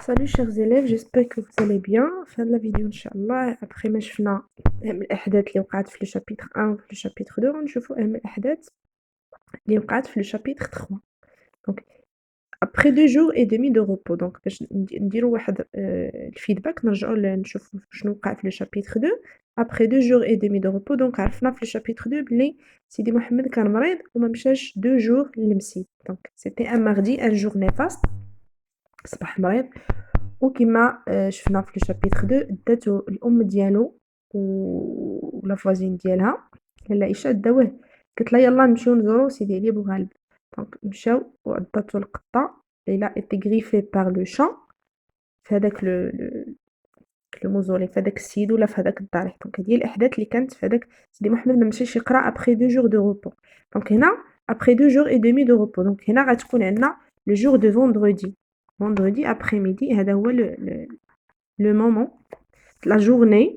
Salut chers élèves, j'espère que vous allez bien. Fin de la vidéo, Inch'Allah. Après ما شفنا أهم الأحداث اللي وقعت في le chapitre 1 وفي le chapitre 2 غنشوفوا أهم الأحداث اللي وقعت في le chapitre 3. Donc après 2 jours et demi de repos. Donc باش نديروا واحد الفيدباك نرجعوا نشوفوا شنو وقع في le chapitre 2 après 2 jours et demi de repos. Donc عرفنا في le chapitre 2 بلي سيدي محمد كان مريض وما مشاش 2 jours للمسيد. Donc c'était un mardi, un jour néfaste. صباح مريض. وكما شفنا في الشابيتر 2 داتو الام ديالو ولا فوازين ديالها لاله عائشه داوه قالت لها يلا نمشيو نزورو سيدي علي بوغالب. دونك مشاو وعطاتو القطه ليلى ايتي غريفي بار لو شان في هذاك لو موزولي في هذاك السيد ولا في هذاك الدار. دونك هذه الاحداث اللي كانت في هذاك سيدي محمد ما مشاش يقرا ابري 2 جور دو روبو. دونك هنا ابري 2 جور اي دومي دو روبو. دونك هنا غتكون عندنا لو جور دو فوندردي vendredi après-midi هذا هو le moment la journée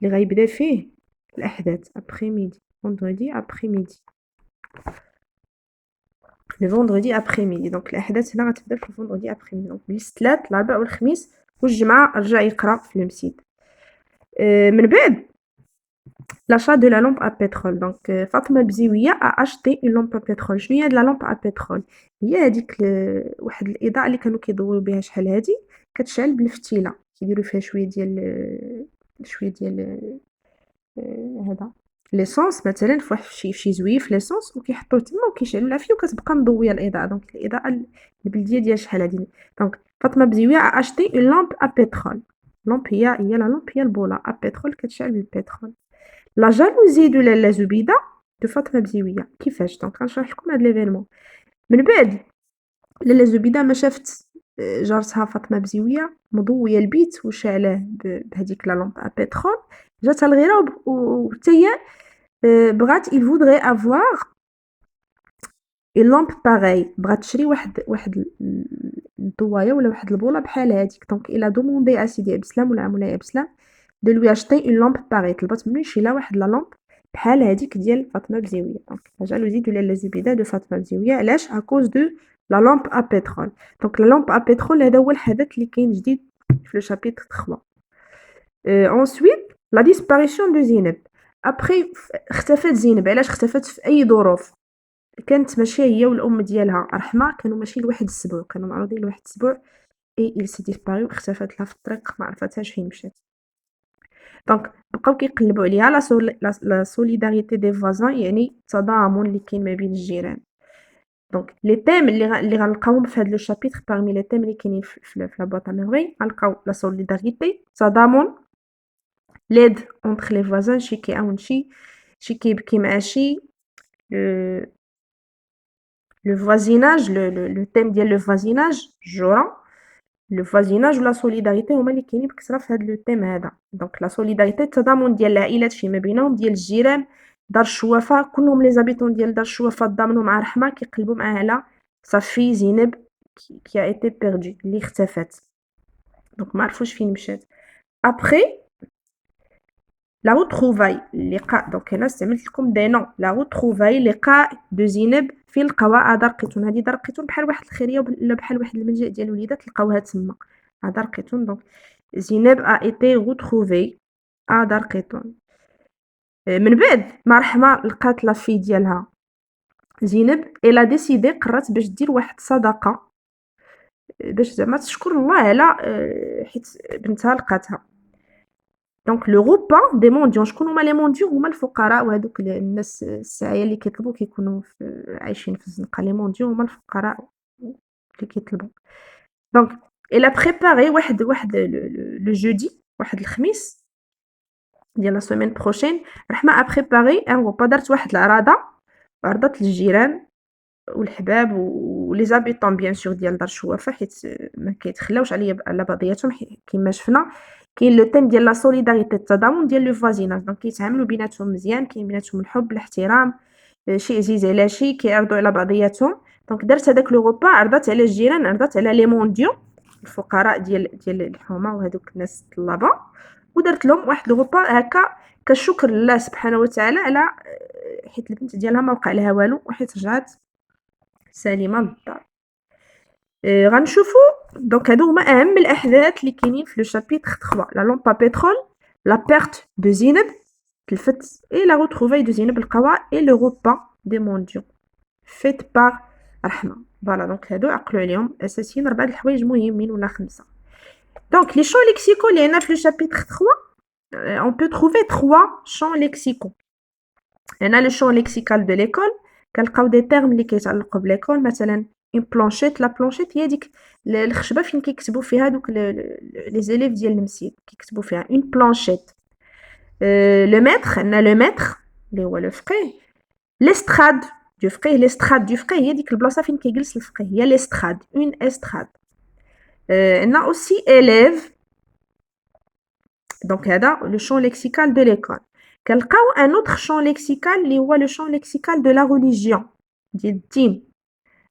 اللي غيبدا فيه الأحداث après-midi vendredi après-midi le vendredi après-midi. donc الأحداث هنا غتبدا في vendredi après-midi. donc الثلاث الأربعاء والخميس والجمعة رجع يقرا في المسجد. من بعد l'achat de la lampe à pétrole. donc فاطمة بزيوية a acheté une lampe à pétrole. شنو هي هاد la lampe à pétrole؟ هي هذيك واحد الإضاءة اللي كانوا كيضويو بها شحال هادي كتشعل بالفتيلة كيديروا فيها شوية ديال هذا ليسونس مثلا في واحد شي زويف ليسونس وكيحطوه تما وكيشعلوا لها فيه وكتبقى مضويه الإضاءة. دونك الإضاءة البلدية ديال شحال هادي. دونك فاطمة بزيوية a acheté une lampe à pétrole. لامب هي لا لامب هي البوله à pétrole كتشعل بالبترول. لا جالوزي دو لاله زبيده دو فاطمه بزيويه كيفاش؟ دونك غنشرح لكم هاد ليفينمون. من بعد لاله زبيده ما شافت جارتها فاطمه بزيويه مضويه البيت وشعلاه بهذيك لا لامب ا بترول جاتها الغيره وحتى هي بغات il voudrait avoir une lampe pareille. بغات تشري واحد الضوايه ولا واحد البوله بحال هذيك. دونك الا دوموندي ا سيدي عبد السلام ولا مولاي عبد السلام de lui acheter une lampe pareille. طلبت منو يشري لها واحد لا لامب بحال هذيك ديال فاطمه بزيويه. دونك جالوزي دو لاله زبيده دو فاطمه بزيويه علاش à cause de la lampe à pétrole. دونك la lampe à pétrole هذا هو الحدث اللي كاين جديد في le chapitre 3. ensuite la disparition de زينب. après اختفت زينب. علاش اختفت؟ في اي ظروف؟ كانت ماشيه هي والام ديالها رحمه كانوا ماشيين لواحد السبوع كانوا معروضين لواحد السبوع اي il s'est disparu اختفت لها في الطريق ما عرفتهاش فين مشات. دونك بقاو كيقلبوا عليها لا سوليداريتي دي فوازان يعني التضامن اللي كاين ما بين الجيران. دونك لي تيم اللي غنلقاوهم في هذا لو شابيتر parmi لي تيم اللي كاينين في لا بواط ا ميرفي غنلقاو لا سوليداريتي التضامن ليد اونتر لي فوازان شي كيعاون شي كيبكي مع شي لو فوازيناج لو تيم ديال لو فوازيناج الجوره لو فوازيناج ولا سوليداريتي هما اللي كاينين بكثره في هذا لو تيم هذا. دونك لا سوليداريتي التضامن ديال العائلات فيما بينهم ديال الجيران دار الشوافه كلهم لي زابيتون ديال دار الشوافه تضامنوا مع رحمه كيقلبوا معاها على صافي زينب كي ا ايتي بيردو اللي اختفت. دونك ما عرفوش فين مشات. ابري لا روتروفاي اللقاء. دونك هنا استعملت لكم دي نون. لا روتروفاي لقاء دو زينب فين لقاوها دار قيتون. هذه دار قيتون بحال واحد الخيريه ولا بحال واحد الملجا ديال الوليدات لقاوها تما دار قيتون. دونك زينب ا ايتي روتروفي دار قيتون. من بعد ما رحمه لقات لا في ديالها زينب الا ديسيدي قررت باش دير واحد صدقه باش زعما تشكر الله على حيت بنتها لقاتها. دونك لو غوبا دي مونديون. شكون هما لي مونديون؟ هما الفقراء وهذوك الناس السعايه اللي كيطلبوا كيكونوا عايشين في الزنقه. لي مونديون هما الفقراء اللي كيطلبوا. دونك الا بريباري واحد لو جودي واحد الخميس ديال لا سيمين بروشين رحمه ا بريباري ان غوبا دارت واحد العراضه عرضت للجيران والحباب ولي زابيطون بيان سور ديال دار الشوافه حيت ما كيتخلاوش على بعضياتهم كما شفنا. كاين لو تيم ديال لا سوليداريتي التضامن ديال لو فوازيناج. دونك كيتعاملوا بيناتهم مزيان كاين بيناتهم الحب الاحترام شي عزيز على شي كيعرضوا على بعضياتهم. دونك دارت هذاك لو غوبا عرضت على الجيران عرضت على لي مونديون الفقراء ديال الحومه وهذوك الناس الطلبه ودرت لهم واحد لو غوبا هكا كشكر لله سبحانه وتعالى على حيت البنت ديالها ما وقع لها والو وحيت رجعت سليمه للدار. غنشوفوا دونك هادو هما أهم الأحداث اللي كاينين في لو شابيتر 3 لا لامب à pétrole la perte de زينب تلفت et la retrouvaille de زينب القوا et le repas des mendiants fait par رحمة. فوالا دونك هادو عقلوا عليهم أساسيين 4 الحوايج مهمين ولا 5. دونك لي champs lexicaux اللي عندنا في لو شابيتر 3 on peut trouver 3 champs lexicaux. عندنا le champ lexical de l'école كنلقاو دي termes اللي كيتعلقوا بليكول مثلا une planchette لا planchette هي ديك الخشبه فين كيكتبوا فيها دوك لي زيليف ديال المسيد كيكتبوا فيها une planchette. le maître عندنا le maître اللي هو لو فقيه. l'estrade du فقيه l'estrade du فقيه هي ديك البلاصه فين كيجلس الفقيه هي l'estrade une estrade. عندنا aussi élève دونك هذا le champ lexical de l'école. كنلقاو un autre champ lexical اللي هو le champ lexical de la religion ديال الدين.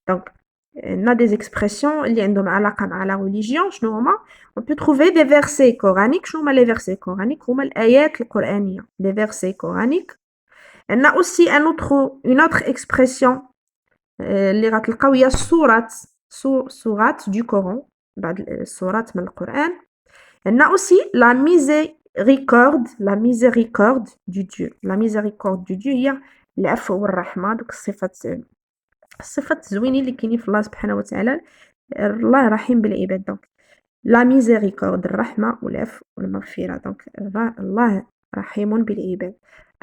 دونك on a des expressions اللي عندهم علاقة مع la religion شنو هما on peut trouver des versets coraniques شنو هما les versets coraniques هما الآيات القرآنية des versets coraniques. on a aussi une autre expression اللي غتلقاو هي السورات سورات du Coran بعض السورات من القرآن. on a aussi la miséricorde du Dieu. la miséricorde du Dieu هي العفو والرحمة دوك الصفات زوينين اللي كاينين في الله سبحانه وتعالى. الله رحيم بالعباد دونك لا ميزيريكورد الرحمه والعفو والمغفره دونك الله رحيم بالعباد.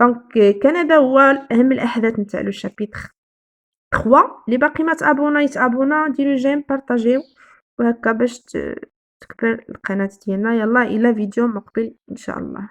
دونك كان هذا هو اهم الاحداث نتاع لو شابيتر 3 اللي باقي ما يتابونا ديروا جيم بارطاجيو وهكا باش تكبر القناه ديالنا. يلا الى فيديو مقبل ان شاء الله.